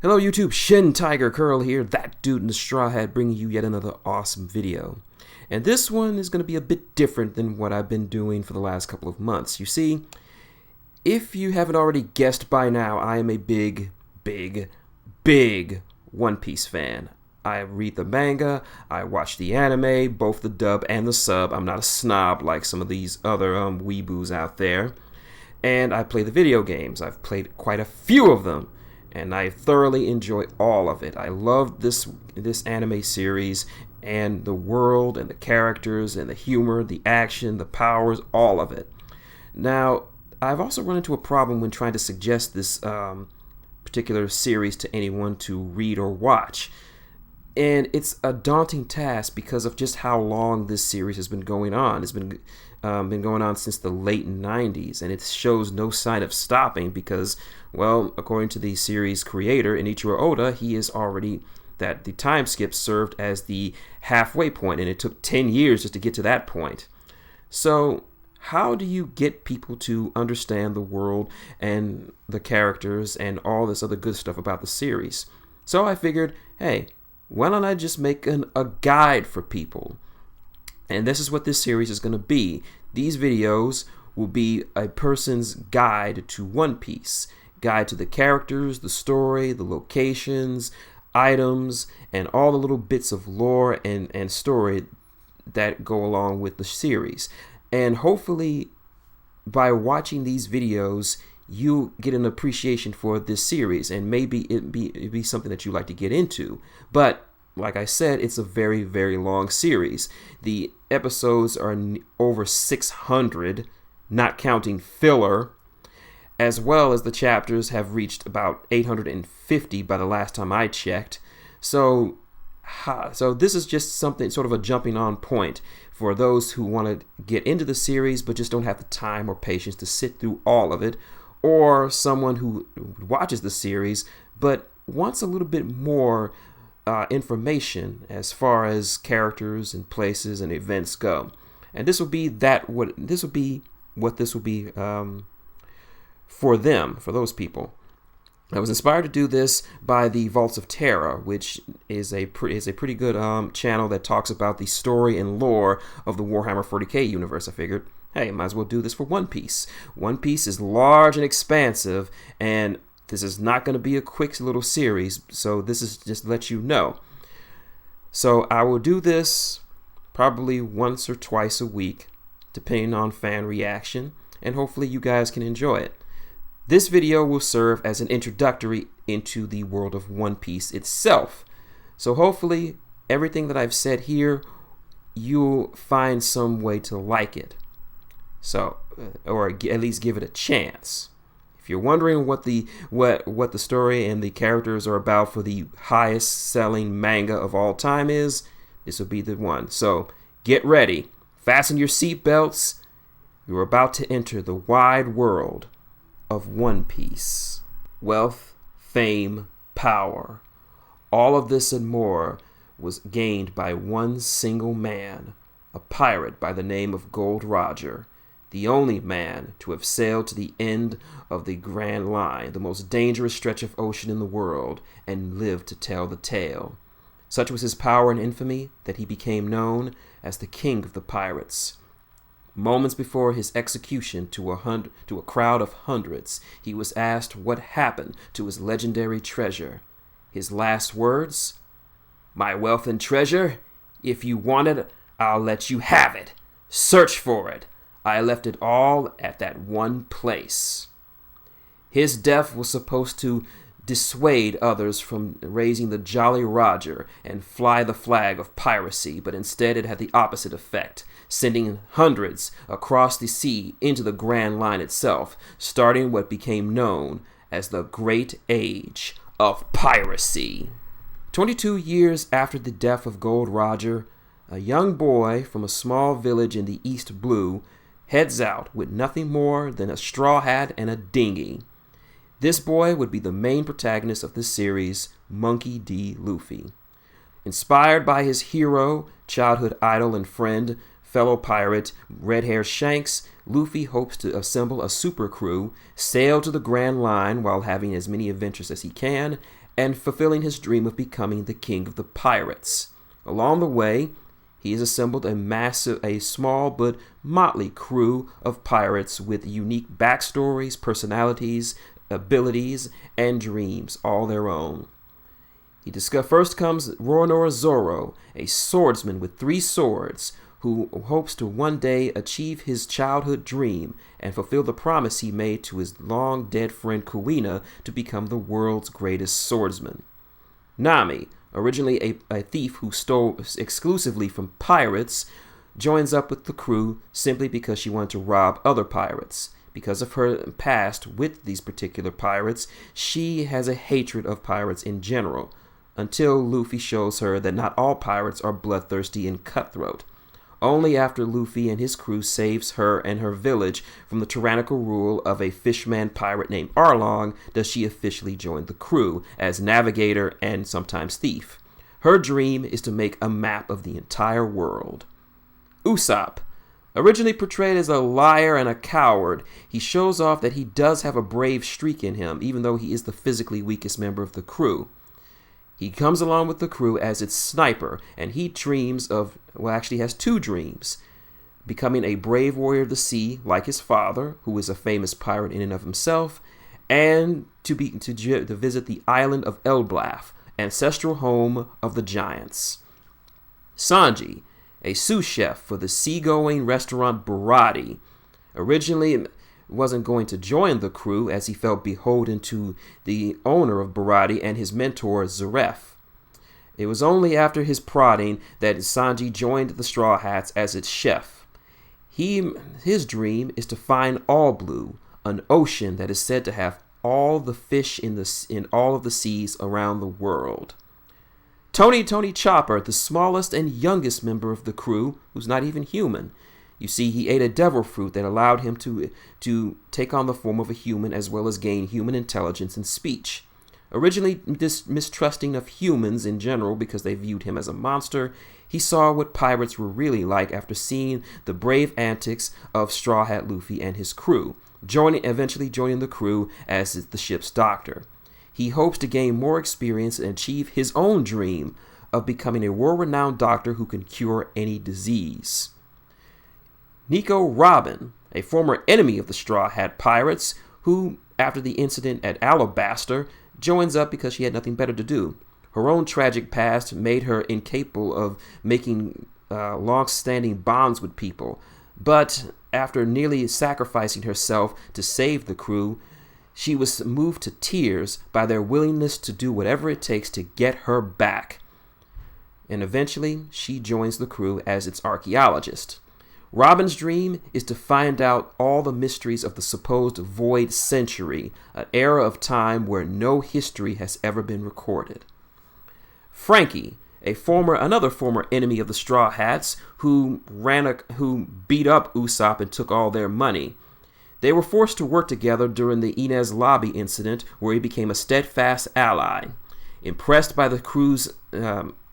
Hello YouTube, Shintigercurl here, that dude in the straw hat, bringing you yet another awesome video. And this one is going to be a bit different than what I've been doing for the last couple of months. You see, if you haven't already guessed by now, I am a big One Piece fan. I read the manga, I watch the anime, both the dub and the sub. I'm not a snob like some of these other weeboos out there. And I play the video games. I've played quite a few of them, and I thoroughly enjoy all of it. I love this anime series and the world and the characters and the humor, the action, the powers, all of it. Now, I've also run into a problem when trying to suggest this particular series to anyone to read or watch. And it's a daunting task because of just how long this series has been going on. It's been going on since the late 90s, and it shows no sign of stopping because, well, according to the series creator, Inichiro Oda, he is already that the time skip served as the halfway point, and it took 10 years just to get to that point. So how do you get people to understand the world and the characters and all this other good stuff about the series? So I figured, hey, why don't I just make a guide for people? And this is what this series is going to be. These videos will be a person's guide to One Piece. Guide to the characters, the story, the locations, items, and all the little bits of lore and story that go along with the series. And hopefully, by watching these videos, you get an appreciation for this series, and maybe it'd be something that you like to get into. But like I said, it's a very long series. The episodes are over 600, not counting filler, as well as the chapters have reached about 850 by the last time I checked. So this is just something, sort of a jumping on point for those who want to get into the series but just don't have the time or patience to sit through all of it, or someone who watches the series but wants a little bit more information as far as characters and places and events go. And this will be what this will be for them, for those people. I was inspired to do this by the Vaults of Terra, which is a pretty good channel that talks about the story and lore of the Warhammer 40k universe. I figured, hey, might as well do this for One Piece. One Piece is large and expansive, and this is not going to be a quick little series, so this is just to let you know. So I will do this probably once or twice a week, depending on fan reaction, and hopefully you guys can enjoy it. This video will serve as an introductory into the world of One Piece itself. So hopefully everything that I've said here, you'll find some way to like it. So, or at least give it a chance. If you're wondering what the story and the characters are about for the highest selling manga of all time is, this will be the one. So get ready, fasten your seatbelts. You're about to enter the wide world of One Piece. Wealth, fame, power, all of this and more was gained by one single man, a pirate by the name of Gold Roger. The only man to have sailed to the end of the Grand Line, the most dangerous stretch of ocean in the world, and lived to tell the tale. Such was his power and infamy that he became known as the King of the Pirates. Moments before his execution to a crowd of hundreds, he was asked what happened to his legendary treasure. His last words, "My wealth and treasure, if you want it, I'll let you have it. Search for it. I left it all at that one place." His death was supposed to dissuade others from raising the Jolly Roger and fly the flag of piracy, but instead it had the opposite effect, sending hundreds across the sea into the Grand Line itself, starting what became known as the Great Age of Piracy. 22 years after the death of Gold Roger, a young boy from a small village in the East Blue heads out with nothing more than a straw hat and a dinghy. This boy would be the main protagonist of this series, Monkey D. Luffy. Inspired by his hero, childhood idol and friend, fellow pirate Red Hair Shanks, Luffy hopes to assemble a super crew, sail to the Grand Line while having as many adventures as he can, and fulfilling his dream of becoming the king of the pirates. Along the way, he has assembled a small but motley crew of pirates with unique backstories, personalities, abilities, and dreams, all their own. First comes Roronoa Zoro, a swordsman with 3 swords, who hopes to one day achieve his childhood dream and fulfill the promise he made to his long-dead friend Kuina to become the world's greatest swordsman. Nami, originally a thief who stole exclusively from pirates, joins up with the crew simply because she wanted to rob other pirates. Because of her past with these particular pirates, she has a hatred of pirates in general, until Luffy shows her that not all pirates are bloodthirsty and cutthroat. Only after Luffy and his crew saves her and her village from the tyrannical rule of a fishman pirate named Arlong does she officially join the crew as navigator and sometimes thief. Her dream is to make a map of the entire world. Usopp, originally portrayed as a liar and a coward, he shows off that he does have a brave streak in him, even though he is the physically weakest member of the crew. He comes along with the crew as its sniper, and he dreams of, actually has 2 dreams. Becoming a brave warrior of the sea, like his father, who is a famous pirate in and of himself, and to visit the island of Elblaf, ancestral home of the giants. Sanji, a sous chef for the seagoing restaurant Barati, originally wasn't going to join the crew as he felt beholden to the owner of Barati and his mentor Zaref. It was only after his prodding that Sanji joined the Straw Hats as its chef. His dream is to find All Blue, an ocean that is said to have all the fish in all of the seas around the world. Tony Chopper, the smallest and youngest member of the crew, who's not even human. You see, he ate a devil fruit that allowed him to take on the form of a human as well as gain human intelligence and speech. Originally mistrusting of humans in general because they viewed him as a monster, he saw what pirates were really like after seeing the brave antics of Straw Hat Luffy and his crew, eventually joining the crew as the ship's doctor. He hopes to gain more experience and achieve his own dream of becoming a world-renowned doctor who can cure any disease. Nico Robin, a former enemy of the Straw Hat Pirates, who, after the incident at Alabaster, joins up because she had nothing better to do. Her own tragic past made her incapable of making long-standing bonds with people, but after nearly sacrificing herself to save the crew, she was moved to tears by their willingness to do whatever it takes to get her back. And eventually, she joins the crew as its archaeologist. Robin's dream is to find out all the mysteries of the supposed Void Century, an era of time where no history has ever been recorded. Frankie, another former enemy of the Straw Hats, who beat up Usopp and took all their money. They were forced to work together during the Inez Lobby incident, where he became a steadfast ally. Impressed by the crew's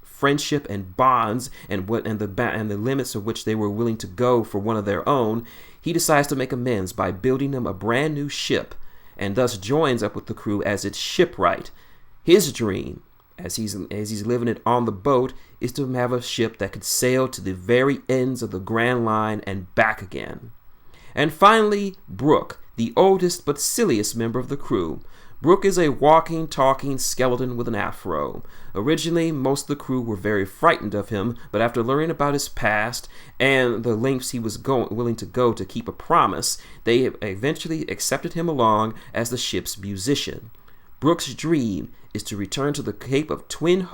friendship and bonds and the limits of which they were willing to go for one of their own, he decides to make amends by building them a brand new ship, and thus joins up with the crew as its shipwright. His dream, as he's living it on the boat, is to have a ship that could sail to the very ends of the Grand Line and back again. And finally, Brook, the oldest but silliest member of the crew. Brook is a walking, talking skeleton with an afro. Originally, most of the crew were very frightened of him, but after learning about his past and the lengths he was willing to go to keep a promise, they eventually accepted him along as the ship's musician. Brook's dream is to return to the Cape of Twin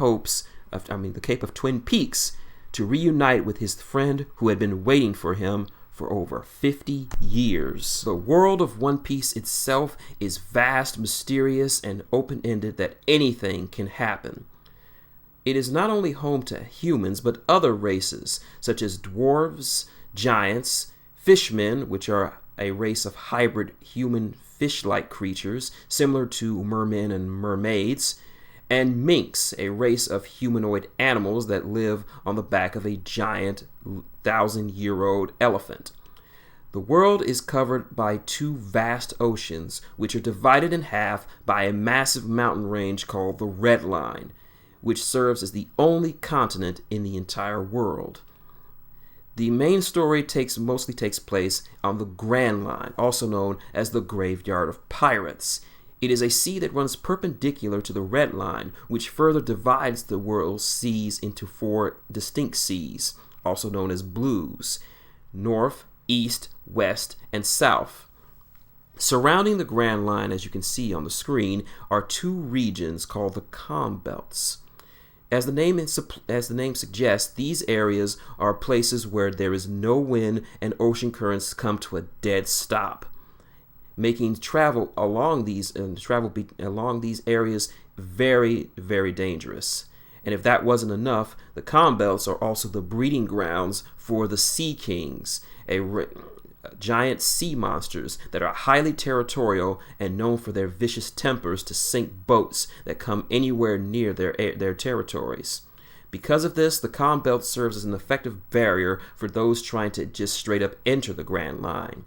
Peaks, to reunite with his friend who had been waiting for him for over 50 years. The world of One Piece itself is vast, mysterious, and open-ended that anything can happen. It is not only home to humans, but other races, such as dwarves, giants, fishmen, which are a race of hybrid human fish-like creatures, similar to mermen and mermaids, and minks, a race of humanoid animals that live on the back of a giant 2,000-year-old elephant. The world is covered by two vast oceans, which are divided in half by a massive mountain range called the Red Line, which serves as the only continent in the entire world. The main story mostly takes place on the Grand Line, also known as the Graveyard of Pirates. It is a sea that runs perpendicular to the Red Line, which further divides the world's seas into four distinct seas, also known as blues: north, east, west, and south. Surrounding the Grand Line, as you can see on the screen, are two regions called the calm belts. As the name suggests, these areas are places where there is no wind and ocean currents come to a dead stop, making travel along these areas very, very dangerous. And if that wasn't enough, the calm belts are also the breeding grounds for the sea kings, giant sea monsters that are highly territorial and known for their vicious tempers to sink boats that come anywhere near their territories. Because of this, the calm belt serves as an effective barrier for those trying to just straight up enter the Grand Line.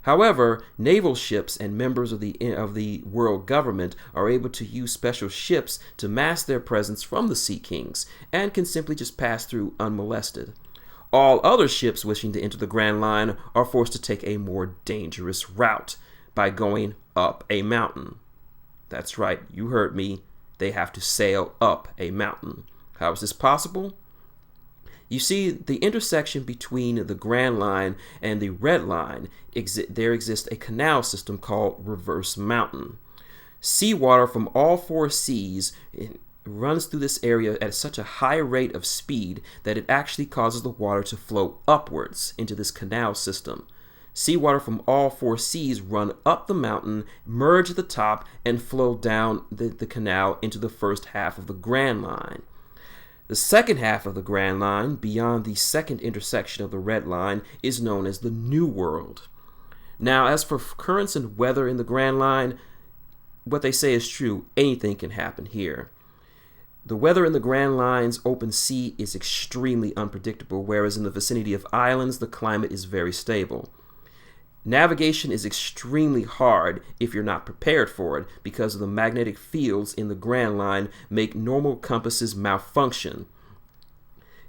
However, naval ships and members of the world government are able to use special ships to mask their presence from the Sea Kings and can simply just pass through unmolested. All other ships wishing to enter the Grand Line are forced to take a more dangerous route by going up a mountain. That's right, you heard me. They have to sail up a mountain. How is this possible? You see, the intersection between the Grand Line and the Red Line, there exists a canal system called Reverse Mountain. Seawater from all four seas runs through this area at such a high rate of speed that it actually causes the water to flow upwards into this canal system. Seawater from all four seas run up the mountain, merge at the top, and flow down the canal into the first half of the Grand Line. The second half of the Grand Line, beyond the second intersection of the Red Line, is known as the New World. Now, as for currents and weather in the Grand Line, what they say is true. Anything can happen here. The weather in the Grand Line's open sea is extremely unpredictable, whereas in the vicinity of islands, the climate is very stable. Navigation is extremely hard if you're not prepared for it, because of the magnetic fields in the Grand Line make normal compasses malfunction.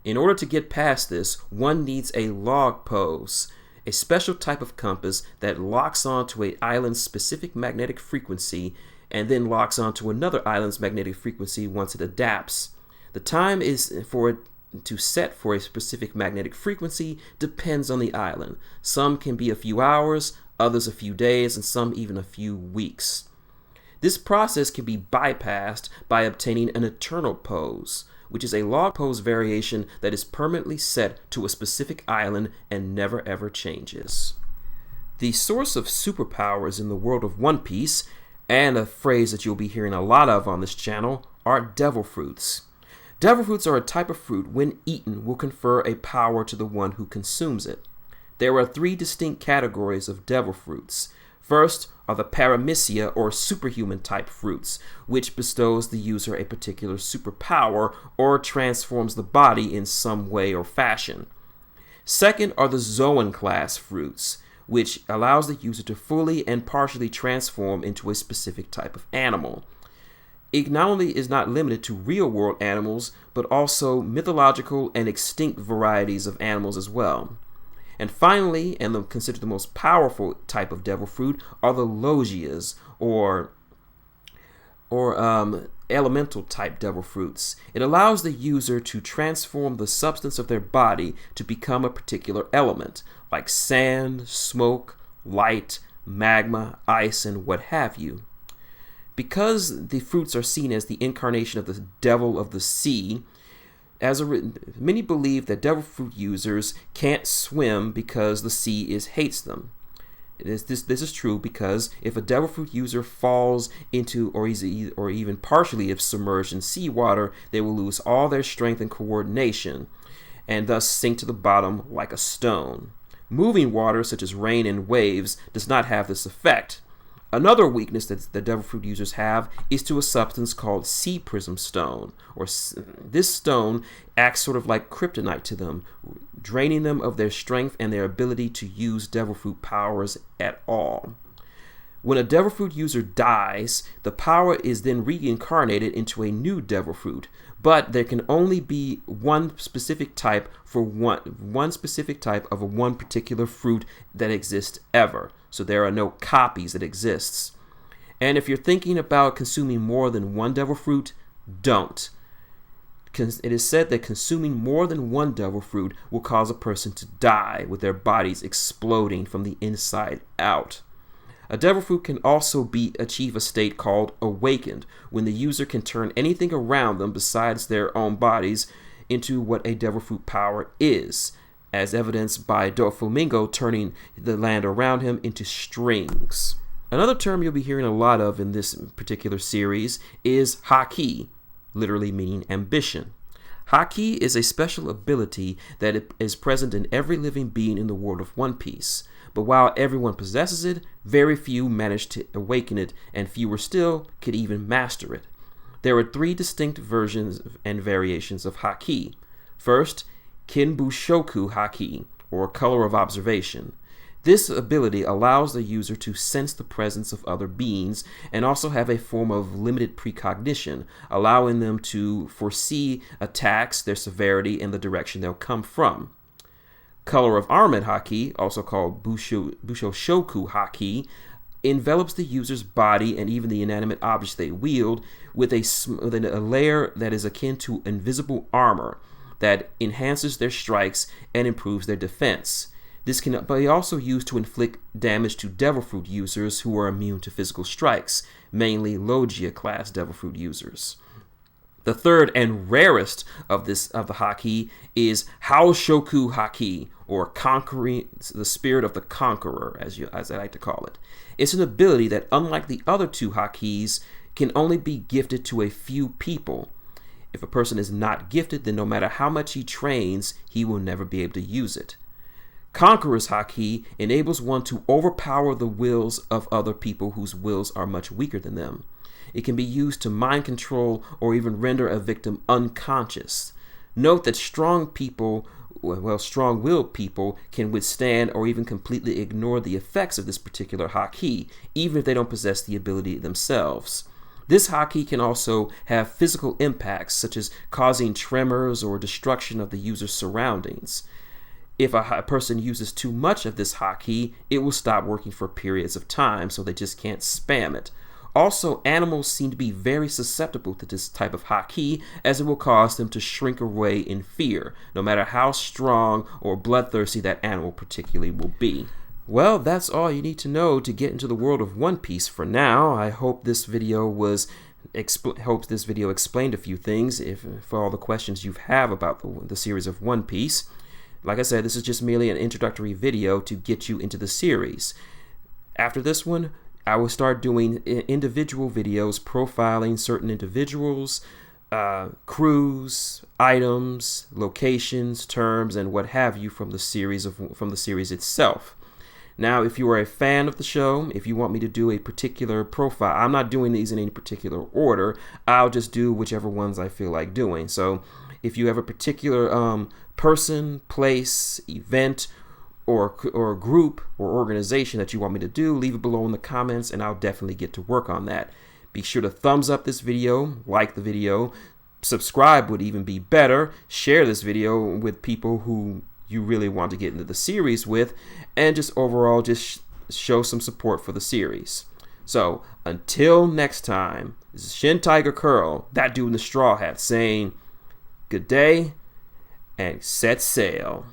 In order to get past this, one needs a log pose, a special type of compass that locks onto an island's specific magnetic frequency and then locks onto another island's magnetic frequency once it adapts. The time is for it to set for a specific magnetic frequency depends on the island. Some can be a few hours, others a few days, and some even a few weeks. This process can be bypassed by obtaining an eternal pose, which is a log pose variation that is permanently set to a specific island and never ever changes. The source of superpowers in the world of One Piece, and a phrase that you'll be hearing a lot of on this channel, are devil fruits. Devil fruits are a type of fruit when eaten will confer a power to the one who consumes it. There are three distinct categories of devil fruits. First are the paramecia or superhuman type fruits, which bestows the user a particular superpower or transforms the body in some way or fashion. Second are the Zoan class fruits, which allows the user to fully and partially transform into a specific type of animal. It not only is not limited to real-world animals, but also mythological and extinct varieties of animals as well. And finally, and considered the most powerful type of devil fruit, are the Logias, or elemental type devil fruits. It allows the user to transform the substance of their body to become a particular element, like sand, smoke, light, magma, ice, and what have you. Because the fruits are seen as the incarnation of the devil of the sea, many believe that devil fruit users can't swim because the sea hates them. This is true because if a devil fruit user falls into or even partially if submerged in seawater, they will lose all their strength and coordination and thus sink to the bottom like a stone. Moving water, such as rain and waves, does not have this effect. Another weakness that the devil fruit users have is to a substance called sea prism stone. This stone acts sort of like kryptonite to them, draining them of their strength and their ability to use devil fruit powers at all. When a devil fruit user dies, the power is then reincarnated into a new devil fruit, but there can only be one specific type for one specific type of one particular fruit that exists ever. So there are no copies that exists. And if you're thinking about consuming more than one devil fruit, don't. It is said that consuming more than one devil fruit will cause a person to die, with their bodies exploding from the inside out. A devil fruit can also achieve a state called awakened, when the user can turn anything around them besides their own bodies into what a devil fruit power is, as evidenced by Doflamingo turning the land around him into strings. Another term you'll be hearing a lot of in this particular series is Haki, literally meaning ambition. Haki is a special ability that is present in every living being in the world of One Piece. But while everyone possesses it, very few manage to awaken it, and fewer still could even master it. There are 3 distinct versions and variations of Haki. First, Kinbushoku Haki, or Color of Observation. This ability allows the user to sense the presence of other beings and also have a form of limited precognition, allowing them to foresee attacks, their severity, and the direction they'll come from. Color of Armament Haki, also called Bushoshoku Haki, envelops the user's body and even the inanimate objects they wield with a layer that is akin to invisible armor that enhances their strikes and improves their defense. This can be also used to inflict damage to devil fruit users who are immune to physical strikes, mainly Logia class devil fruit users. The third and rarest of the Haki is Haoshoku Haki, or conquering the spirit of the conqueror, as I like to call it. It's an ability that, unlike the other 2 Hakis, can only be gifted to a few people. If a person is not gifted, then no matter how much he trains, he will never be able to use it. Conqueror's Haki enables one to overpower the wills of other people whose wills are much weaker than them. It can be used to mind control or even render a victim unconscious. Note that strong-willed people can withstand or even completely ignore the effects of this particular Haki, even if they don't possess the ability themselves. This Haki can also have physical impacts, such as causing tremors or destruction of the user's surroundings. If a person uses too much of this Haki, it will stop working for periods of time, so they just can't spam it. Also, animals seem to be very susceptible to this type of Haki, as it will cause them to shrink away in fear, no matter how strong or bloodthirsty that animal particularly will be. Well, that's all you need to know to get into the world of One Piece for now. I hope this video explained a few things for all the questions you have about the series of One Piece. Like I said, this is just merely an introductory video to get you into the series. After this one, I will start doing individual videos profiling certain individuals, crews, items, locations, terms, and what have you from the series itself. Now, if you are a fan of the show, if you want me to do a particular profile, I'm not doing these in any particular order. I'll just do whichever ones I feel like doing. So if you have a particular person, place, event, or group or organization that you want me to do, leave it below in the comments and I'll definitely get to work on that. Be sure to thumbs up this video, like the video, subscribe would even be better, share this video with people who you really want to get into the series with, and just overall just show some support for the series. So until next time, this is Shintigercurl, that dude in the straw hat, saying good day and set sail.